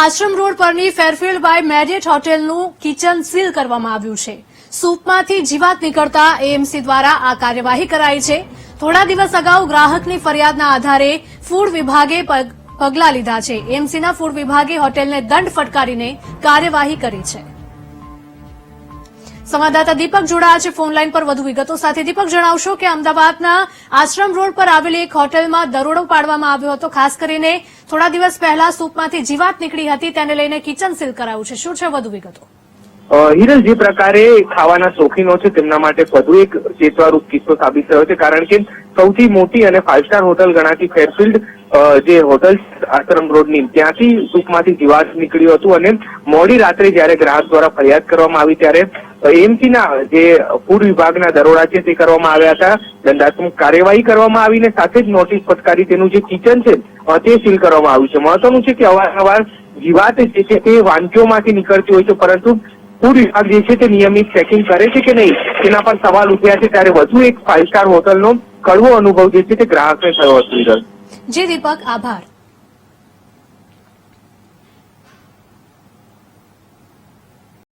આશ્રમ road પરની ફેરફિલ્ડ by Marriott હોટેલનું kitchen seal કરવામાં આવ્યું છે। સૂપમાંથી જીવાત નીકળતા એએમસી દ્વારા આ કાર્યવાહી કરાઈ છે। થોડા દિવસ અગાઉ ગ્રાહકની ફરિયાદના આધારે ફૂડ વિભાગે પગલાં લીધા છે। એએમસીના ફૂડ વિભાગે હોટેલને દંડ ફટકારીને કાર્યવાહી કરી છે। સંવાદદાતા દીપક જોડાયા છે ફોનલાઈન પર વધુ વિગતો સાથે। દીપક, જણાવશો કે અમદાવાદના આશ્રમ રોડ પર આવેલી એક હોટેલમાં દરોડો પાડવામાં આવ્યો હતો। ખાસ કરીને થોડા દિવસ પહેલા સૂપમાંથી જીવાત નીકળી હતી, તેને લઈને કિચન સીલ કરાયું છે। શું છે વધુ વિગતો? હિરલ, જે પ્રકારે ખાવાના શોખીનો છે તેમના માટે વધુ એક ચેતવારૂપ કિસ્સો સાબિત થયો છે, કારણ કે સૌથી મોટી અને 5 સ્ટાર હોટલ ગણાતી ફેરફિલ્ડ જે હોટલ આશ્રમ રોડની, ત્યાંથી સૂપમાંથી જીવાત નીકળ્યું હતું અને મોડી રાત્રે જયારે ગ્રાહક દ્વારા ફરિયાદ કરવામાં આવી ત્યારે એએમસીના જે ફૂડ વિભાગના દરોડા છે તે કરવામાં આવ્યા હતા। દંડાત્મક કાર્યવાહી કરવામાં આવીને સાથે જ નોટિસ ફટકારી તેનું જે કિચન છે તે સીલ કરવામાં આવ્યું છે। મહત્વનું છે કે અવારનવાર જીવાત જે છે તે વાનગીઓમાંથી નીકળતી હોય છે, પરંતુ ફૂડ વિભાગ જે છે તે નિયમિત ચેકિંગ કરે છે કે નહીં તેના પર સવાલ ઉઠ્યા છે। ત્યારે વધુ એક 5 સ્ટાર હોટલનો કડવો અનુભવ જે છે તે ગ્રાહકને થયો હતો। જી દીપક, આભાર।